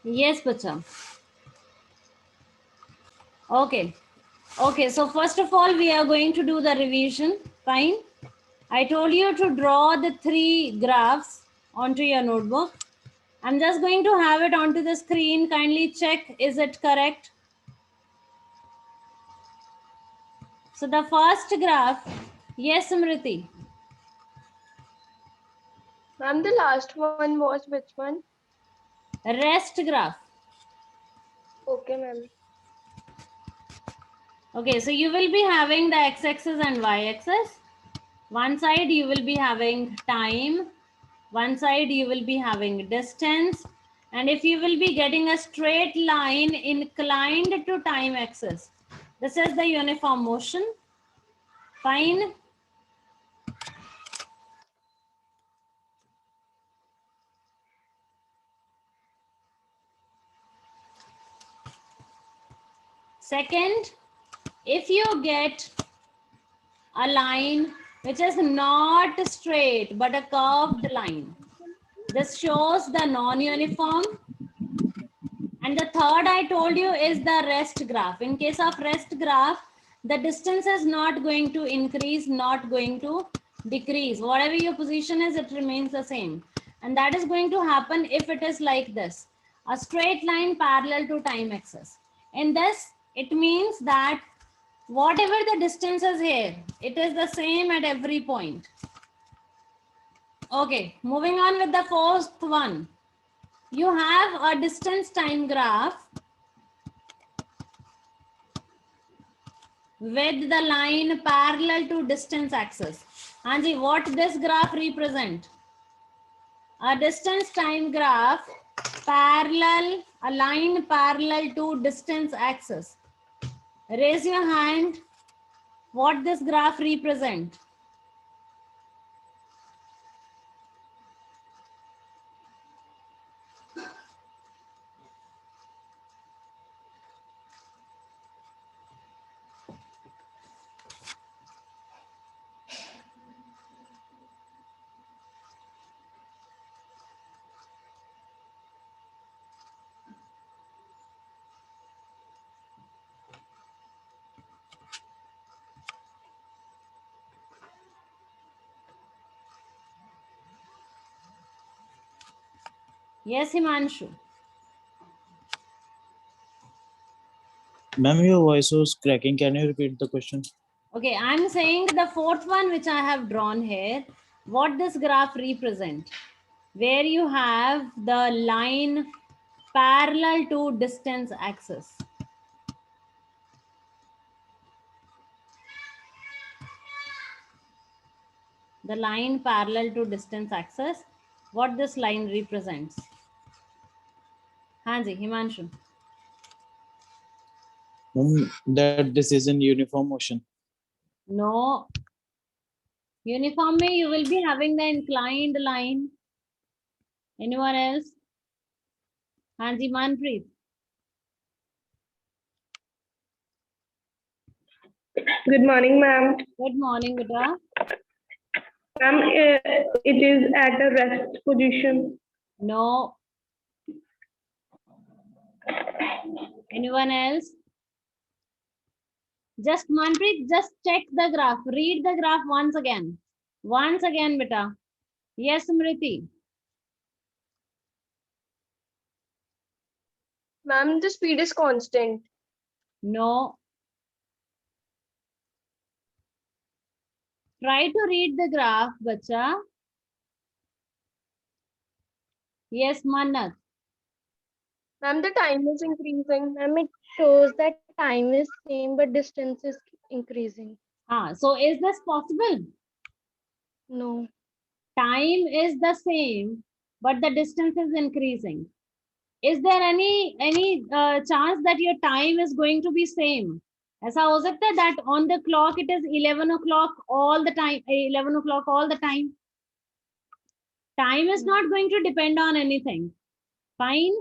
Yes, bacha. Okay. Okay, so first of all, we are going to do the revision. Fine. I told you to draw the 3 graphs onto your notebook. I'm just going to have it onto the screen. Kindly check, is it correct? So the first graph, yes, Smriti. Ma'am, the last one was which one? Rest graph. Okay, ma'am. Okay, so you will be having the x-axis and y-axis. One side you will be having time. One side you will be having distance. And if you will be getting a straight line inclined to time axis, this is the uniform motion. Fine. Second, if you get a line which is not straight but a curved line, this shows the non-uniform. And the third I told you is the rest graph. In case of rest graph, the distance is not going to increase, not going to decrease. Whatever your position is, it remains the same. And that is going to happen if it is like this, a straight line parallel to time axis. In this, it means that whatever the distance is here, it is the same at every point. Okay, moving on with the fourth one. You have a distance time graph with the line parallel to distance axis. Anji, what this graph represent? A distance time graph parallel, a line parallel to distance axis. Raise your hand. What this graph represent? Yes, Himanshu. Ma'am, your voice was cracking. Can you repeat the question? Okay, I'm saying the fourth one which I have drawn here, what this graph represent? Where you have the line parallel to distance axis. The line parallel to distance axis, what this line represents? Hanji, Himanshu. That this is in uniform motion. No. Uniform mein you will be having the inclined line. Anyone else? Hanji, Manpreet. Good morning, ma'am. Good morning, beta. Ma'am, it is at a rest position. No. Anyone else? Just Manpreet, just check the graph. Read the graph once again. Once again, beta. Yes, Smriti. Ma'am, the speed is constant. No. Try to read the graph, bacha. Yes, Manat. Ma'am, the time is increasing. Ma'am, it shows that time is same but distance is increasing. So is this possible? No. Time is the same, but the distance is increasing. Is there any chance that your time is going to be same? ऐसा हो सकता है that on the clock it is 11 o'clock all the time, 11 o'clock all the time? Time is not going to depend on anything. Fine.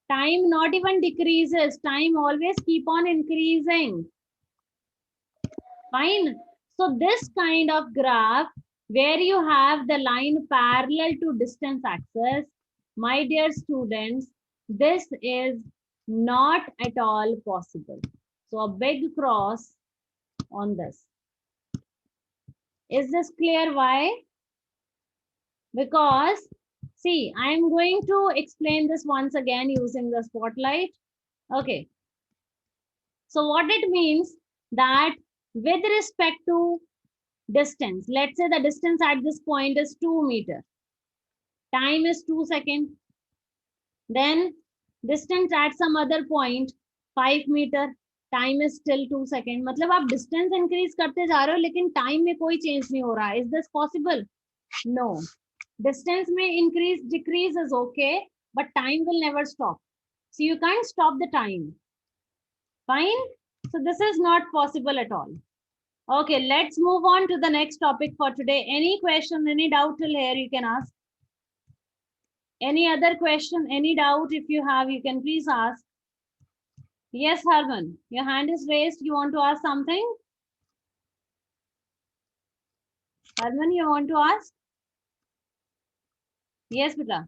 Time not even decreases. Time always keep on increasing. Fine. So this kind of graph where you have the line parallel to distance axis, my dear students, This is not at all possible. So a big cross on this. Is this clear why? Because see, I am going to explain this once again using the spotlight. Okay. So what it means that with respect to distance, let's say the distance at this point is 2 meter. Time is 2 seconds. Then distance at some other point 5 meter. Time is still 2 seconds. मतलब आप distance increase करते जा रहे हो लेकिन time में कोई change नहीं हो रहा. Is this possible? No. Distance may increase, decrease is okay, but time will never stop. So you can't stop the time. Fine. So this is not possible at all. Okay, let's move on to the next topic for today. Any question, any doubt till here you can ask. Any other question, any doubt if you have, you can please ask. Yes, Harman, your hand is raised. You want to ask something? Harman, you want to ask? Yes, Beta.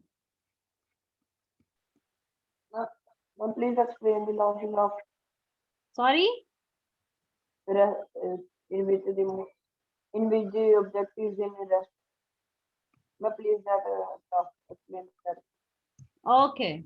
Please explain the launching of Sorry? in which the objectives in rest. Please that explain that. Okay.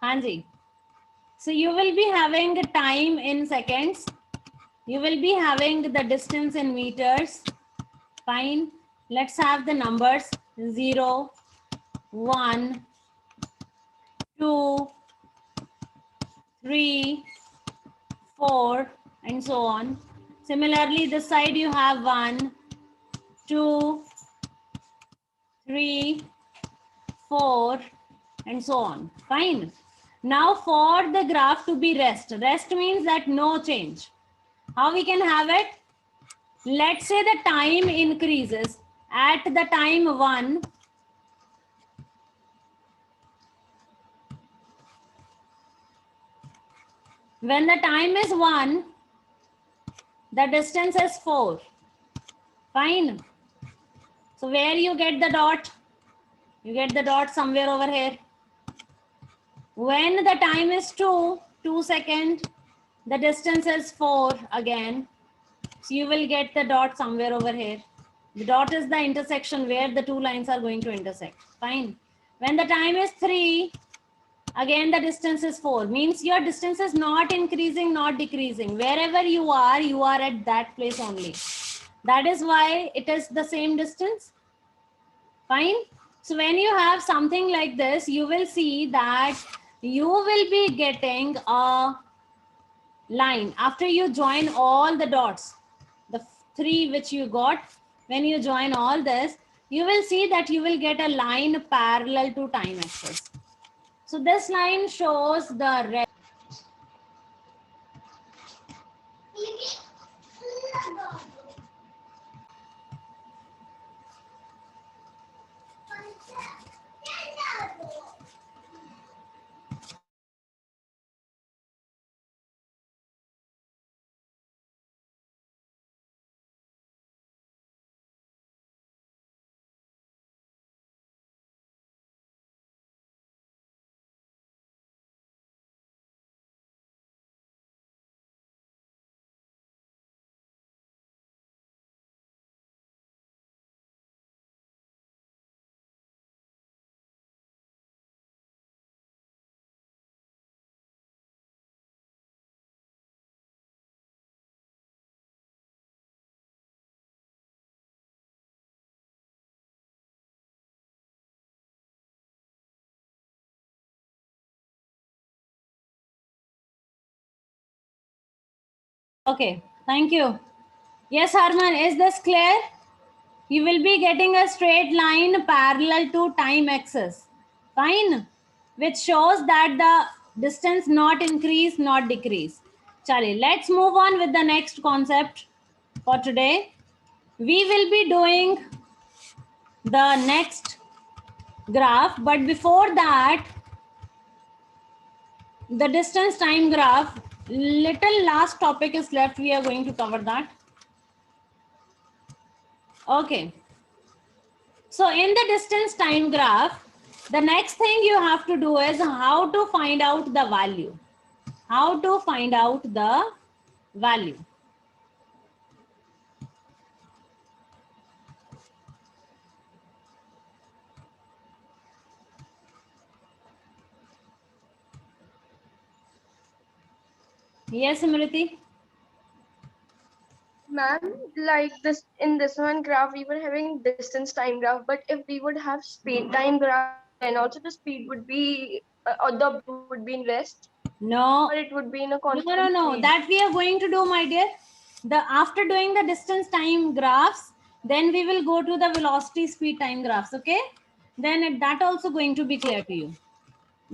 Hanji. So you will be having time in seconds. You will be having the distance in meters. Fine. Let's have the numbers 0, 1, 2, 3, 4, and so on. Similarly, this side you have 1, 2, 3, 4, and so on. Fine. Now for the graph to be rest. Rest means that no change. How we can have it? Let's say the time increases. At the time 1, when the time is 1, the distance is 4. Fine. So where you get the dot? You get the dot somewhere over here. When the time is 2 seconds, the distance is 4 again. So you will get the dot somewhere over here. The dot is the intersection where the two lines are going to intersect. Fine. When the time is 3, again the distance is 4. Means your distance is not increasing, not decreasing. Wherever you are at that place only. That is why it is the same distance. Fine. So when you have something like this, you will see that you will be getting a line after you join all the dots, the 3 which you got. When you join all this, you will see that you will get a line parallel to time axis. So this line shows the red Okay, thank you. Yes, Harman, is this clear? You will be getting a straight line parallel to time axis. Fine. Which shows that the distance not increase, not decrease. Chale, let's move on with the next concept for today. We will be doing the next graph, but before that, the distance time graph, little last topic is left. We are going to cover that. Okay. So in the distance time graph, the next thing you have to do is how to find out the value. How to find out the value. Yes, Smriti. Ma'am, like this in this one graph, we were having distance time graph, but if we would have speed time graph, then also the speed would be, or the object would be in rest, or No, it would be in a no. constant speed. That we are going to do, my dear. The after doing the distance time graphs, then we will go to the velocity speed time graphs. Okay. Then that also going to be clear to you.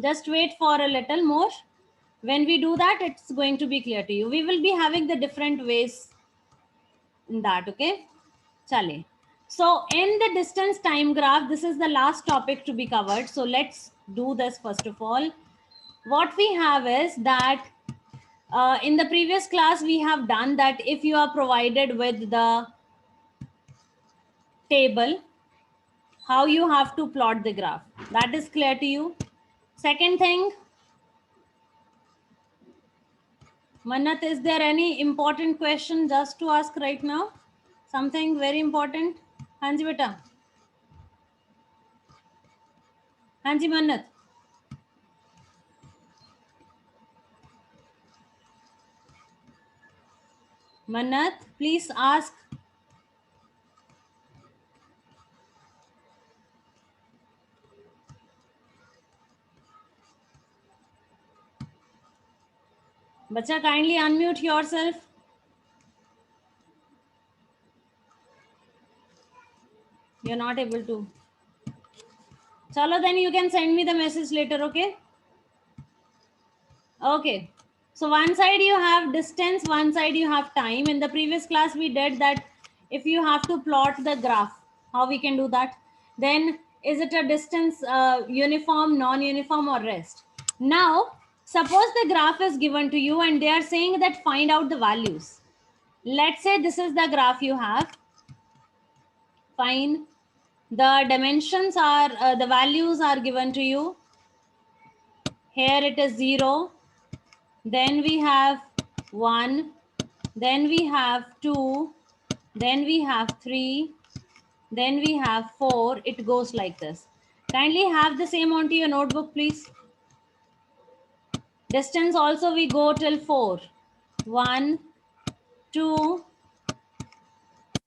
Just wait for a little more. When we do that, it's going to be clear to you. We will be having the different ways in that. Okay. Chale. So in the distance time graph, this is the last topic to be covered. So let's do this first of all. What we have is that in the previous class, we have done that if you are provided with the table, how you have to plot the graph. That is clear to you. Second thing, Manat, is there any important question just to ask right now? Something very important? Hanji beta. Hanji Manat. Manat, please ask. Bacha, kindly unmute yourself. You're not able to. Chalo, then you can send me the message later, okay? Okay. So one side you have distance, one side you have time. In the previous class, we did that if you have to plot the graph, how we can do that? Then is it a distance uniform, non-uniform or rest? Now, suppose the graph is given to you and they are saying that find out the values. Let's say this is the graph you have. Fine. The dimensions are, the values are given to you. Here it is 0. Then we have 1. Then we have 2. Then we have 3. Then we have 4. It goes like this. Kindly have the same onto your notebook, please. Distance also we go till 4. 1, 2,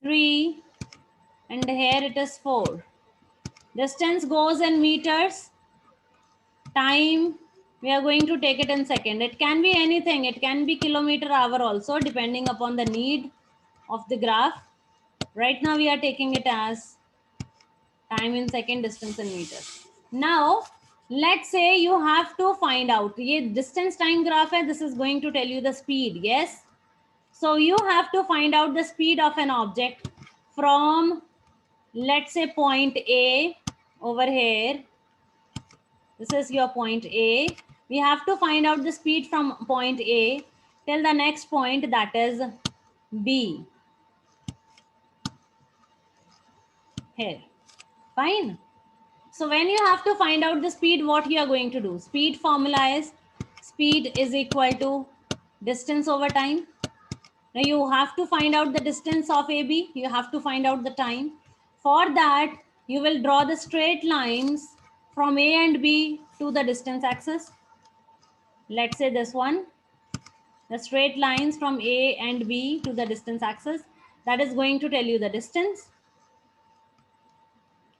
3. And here it is 4. Distance goes in meters. Time, we are going to take it in second. It can be anything. It can be kilometer hour also, depending upon the need of the graph. Right now we are taking it as time in second, distance in meters. Now let's say you have to find out, ye distance time graph hai, this is going to tell you the speed. Yes, so you have to find out the speed of an object from, let's say, point A over here. This is your point A. We have to find out the speed from point A till the next point, that is B. Here. Fine. So when you have to find out the speed, what you are going to do? Speed formula is speed is equal to distance over time. Now you have to find out the distance of AB. You have to find out the time. For that, you will draw the straight lines from A and B to the distance axis. Let's say this one. The straight lines from A and B to the distance axis. That is going to tell you the distance.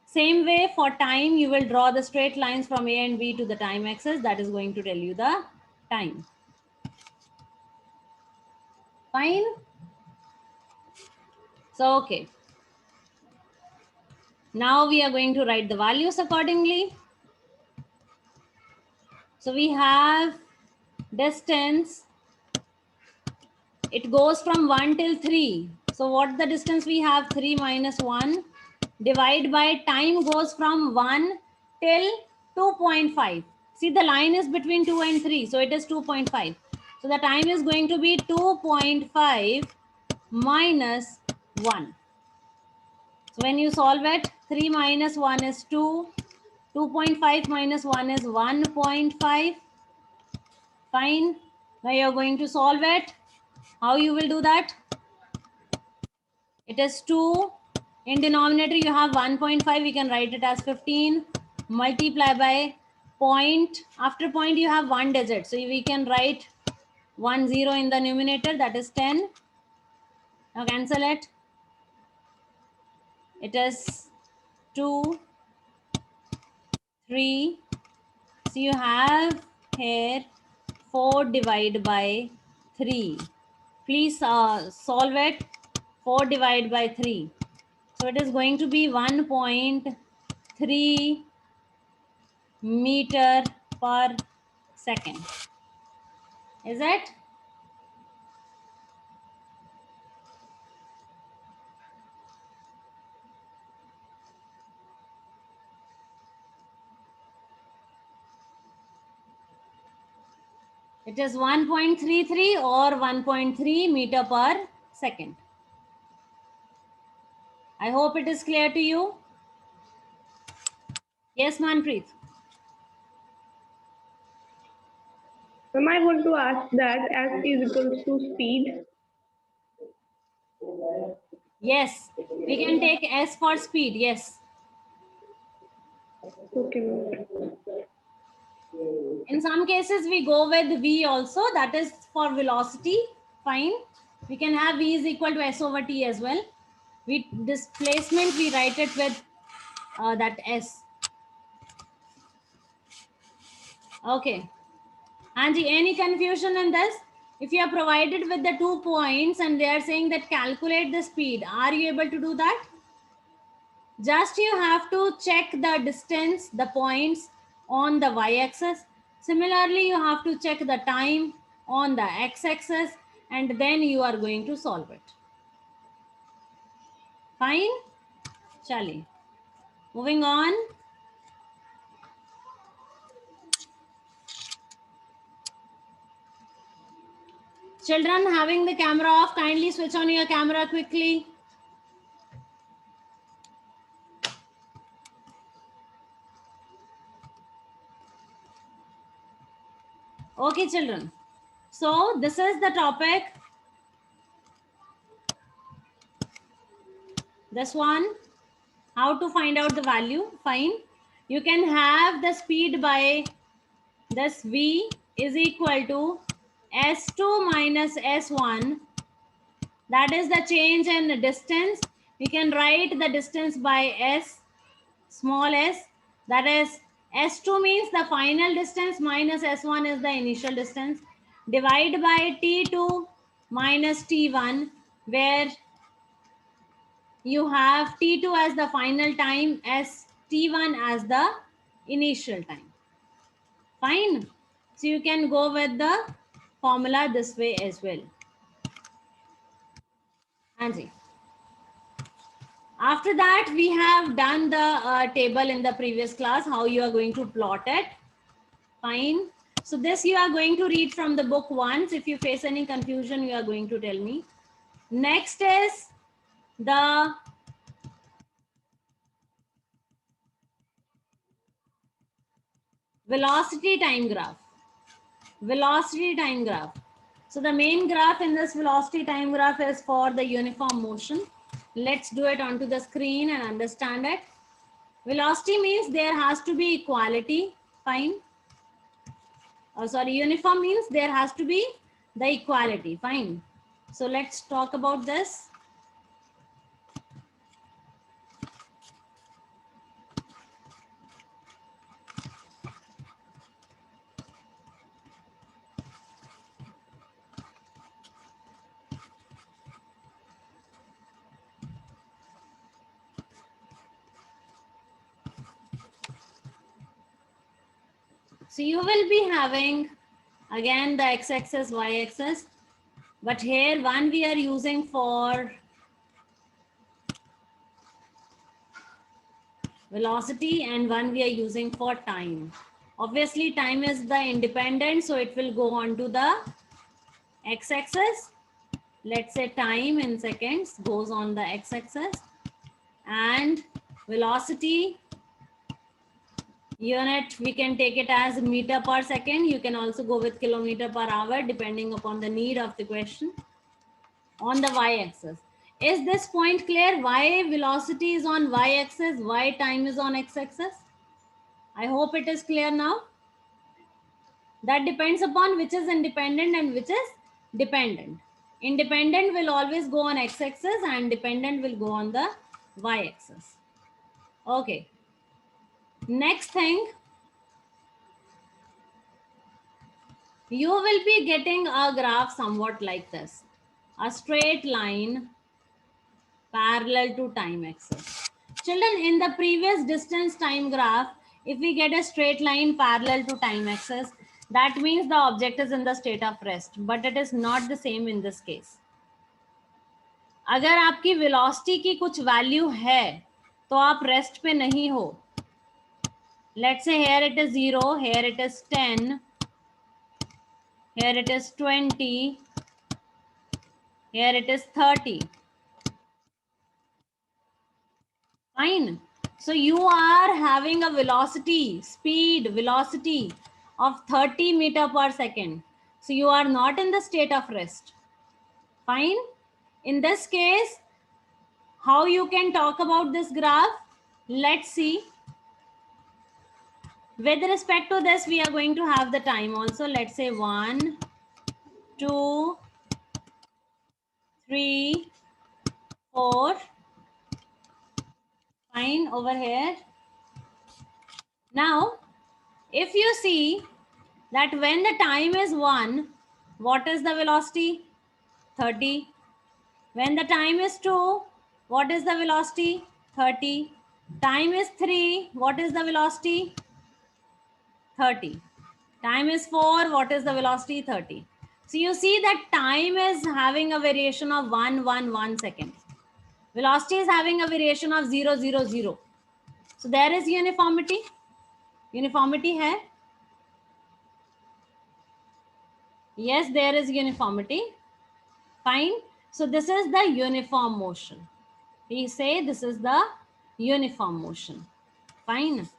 Same way for time, you will draw the straight lines from A and B to the time axis. That is going to tell you the time. Fine. So, okay. Now we are going to write the values accordingly. So we have distance. It goes from 1 till 3. So what the distance we have? 3 minus 1. Divide by time goes from 1 till 2.5. See, the line is between 2 and 3. So it is 2.5. So the time is going to be 2.5 minus 1. So when you solve it, 3 minus 1 is 2. 2.5 minus 1 is 1.5. Fine. Now you're going to solve it. How you will do that? It is 2. In denominator, you have 1.5. We can write it as 15. Multiply by point. After point, you have 1 digit. So we can write 1 0 in the numerator. That is 10. Now cancel it. It is 2, 3. So you have here 4 divided by 3. Please solve it. 4 divided by 3. So it is going to be 1.3 meter per second. Is it? It is 1.33 or 1.3 meter per second. I hope it is clear to you. Yes, Manpreet. Ma'am, I want to ask that S is equals to speed. Yes, we can take S for speed. Yes. Okay, ma'am. In some cases, we go with V also. That is for velocity. Fine. We can have V is equal to S over T as well. With displacement, we write it with that S. Okay. Anji, any confusion in this? If you are provided with the 2 points and they are saying that calculate the speed, are you able to do that? Just you have to check the distance, the points on the y-axis. Similarly, you have to check the time on the x-axis and then you are going to solve it. Fine? Chali. Moving on. Children having the camera off, kindly switch on your camera quickly. Okay, children. So this is the topic. This one, how to find out the value. Fine. You can have the speed by this V is equal to S2 minus S1. That is the change in distance. We can write the distance by S, small s. That is S2 means the final distance minus S1 is the initial distance. Divide by T2 minus T1, where you have T2 as the final time, as T1 as the initial time. Fine. So you can go with the formula this way as well. Anji. After that, we have done the table in the previous class, how you are going to plot it. Fine. So this you are going to read from the book once. If you face any confusion, you are going to tell me. Next is the velocity time graph. Velocity time graph. So the main graph in this velocity time graph is for the uniform motion. Let's do it onto the screen and understand it. Velocity means there has to be equality. Fine. Oh, sorry, uniform means there has to be the equality. Fine. So let's talk about this. So you will be having again the x-axis, y-axis, but here one we are using for velocity and one we are using for time. Obviously time is the independent, so it will go on to the x-axis. Let's say time in seconds goes on the x-axis, and velocity unit we can take it as meter per second. You can also go with kilometer per hour depending upon the need of the question. On the y-axis, is this point clear? Why velocity is on y-axis, why time is on x-axis? I hope it is clear now. That depends upon which is independent and which is dependent. Independent will always go on x-axis and dependent will go on the y-axis. Okay. Next thing, you will be getting a graph somewhat like this. A straight line parallel to time axis. Children, in the previous distance time graph, if we get a straight line parallel to time axis, that means the object is in the state of rest, but it is not the same in this case. अगर आपकी velocity की कुछ value है, तो आप rest पे नहीं हो. Let's say here it is 0, here it is 10, here it is 20, here it is 30. Fine. So you are having a velocity, speed, velocity of 30 meter per second. So you are not in the state of rest. Fine. In this case, how you can talk about this graph? Let's see. With respect to this, we are going to have the time also. Let's say 1, 2, 3, 4. Fine, over here. Now, if you see that when the time is 1, what is the velocity? 30. When the time is 2, what is the velocity? 30. Time is 3, what is the velocity? 30. Time is 4, what is the velocity? 30. So you see that time is having a variation of 1 second. Velocity is having a variation of 0. So there is uniformity. Uniformity hai? Yes, there is uniformity. Fine. So this is the uniform motion. We say this is the uniform motion. Fine.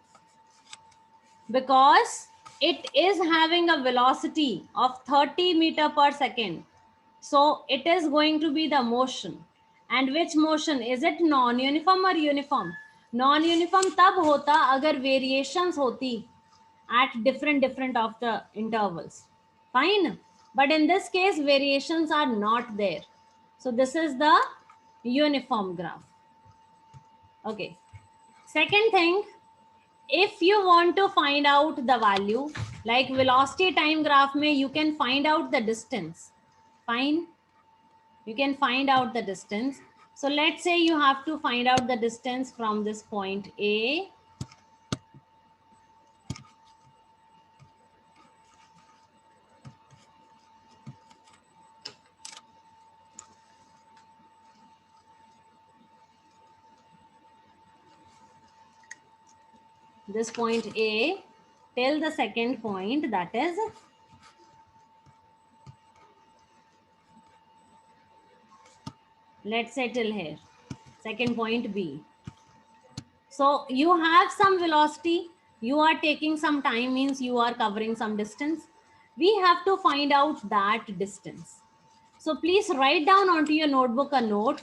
Because it is having a velocity of 30 meter per second. So it is going to be the motion. And which motion? Is it non-uniform or uniform? Non-uniform tab hota agar variations hoti at different of the intervals. Fine. But in this case, variations are not there. So this is the uniform graph. Okay. Second thing, if you want to find out the value, like velocity time graph mein, you can find out the distance. Fine. You can find out the distance. So let's say you have to find out the distance from this point A. This point A till the second point, that is let's say till here, second point B. So you have some velocity, you are taking some time, means you are covering some distance. We have to find out that distance. So please write down onto your notebook a note,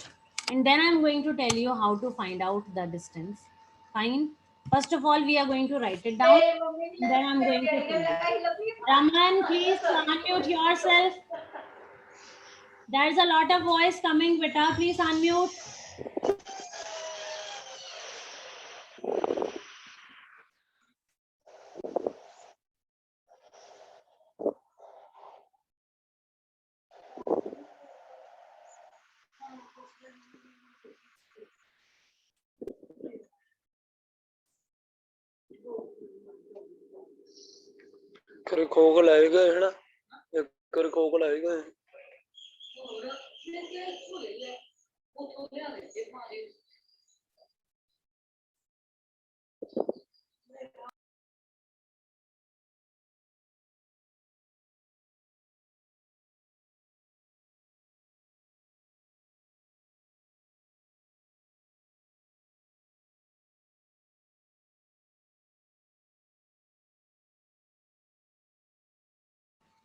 and then I'm going to tell you how to find out the distance. Fine. First of all, we are going to write it down. Then I'm going to tell you. Raman, please unmute yourself. There's a lot of voice coming, beta. Please unmute. कर खोख लाएगा है ना, एक कर खोख लाएगा।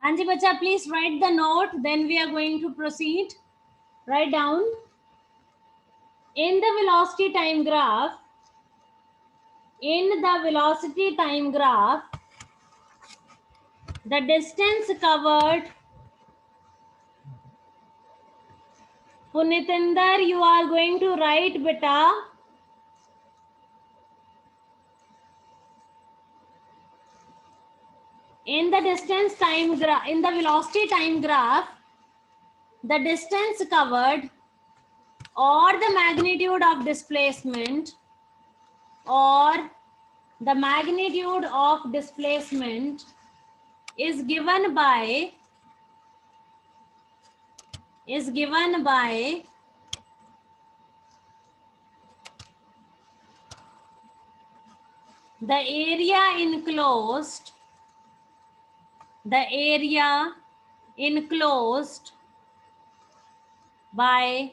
Anji bacha, please write the note, then we are going to proceed. Write down. In the velocity time graph, the distance covered, Punitinder, you are going to write beta. In the velocity time graph, the distance covered or the magnitude of displacement is given by the area enclosed by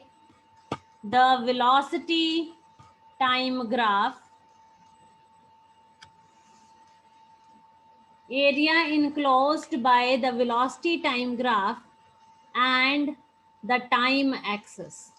the velocity time graph, and the time axis.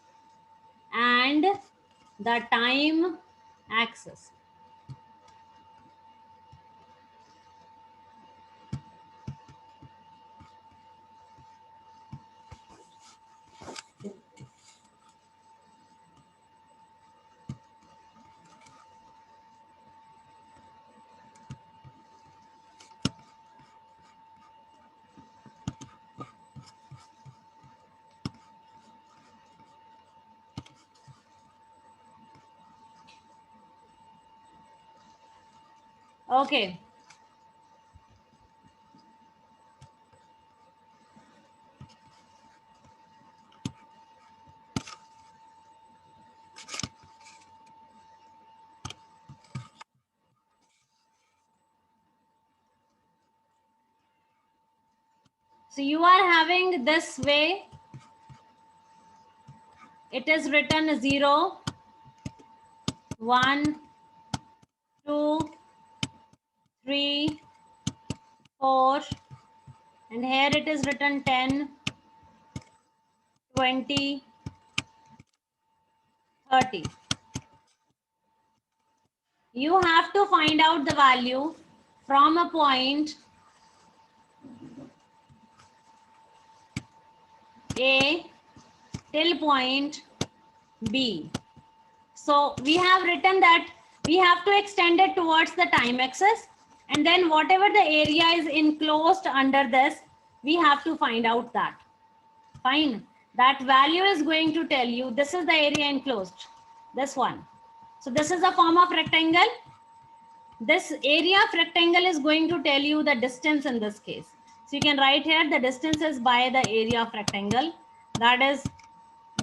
Okay. So you are having this way. It is written 0, 1, 2, 3, 4, and here it is written 10, 20, 30. You have to find out the value from a point A till point B. So we have written that we have to extend it towards the time axis, and then whatever the area is enclosed under this, we have to find out that. Fine. That value is going to tell you this is the area enclosed, this one. So this is a form of rectangle. This area of rectangle is going to tell you the distance in this case. So you can write here the distance is by the area of rectangle. That is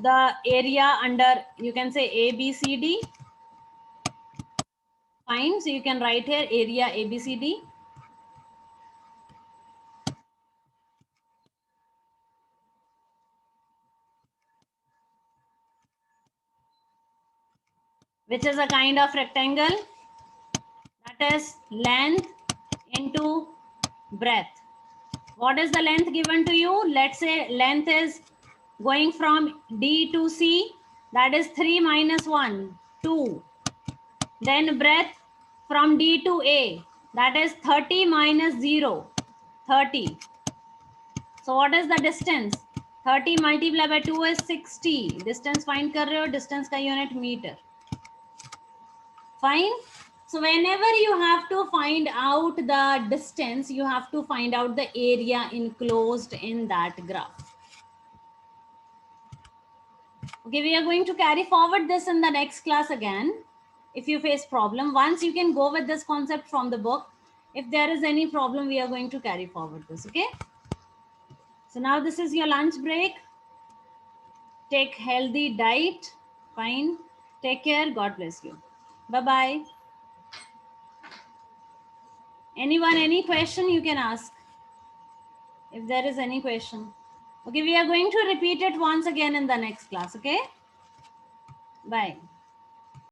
the area under, you can say ABCD. Fine. So you can write here area ABCD. Which is a kind of rectangle. That is length into breadth. What is the length given to you? Let's say length is going from D to C. That is 3 minus 1, 2. Then breadth from D to A. That is 30 minus 0, 30. So what is the distance? 30 multiplied by 2 is 60. Distance find kar rahe ho, distance ka unit meter. Fine. So whenever you have to find out the distance, you have to find out the area enclosed in that graph. Okay, we are going to carry forward this in the next class again. If you face problem, once you can go with this concept from the book, If there is any problem, we are going to carry forward this. Okay. So now this is your lunch break. Take healthy diet. Fine. Take care. God bless you. Bye-bye. Anyone, any question you can ask? If there is any question. Okay, we are going to repeat it once again in the next class. Okay. Bye.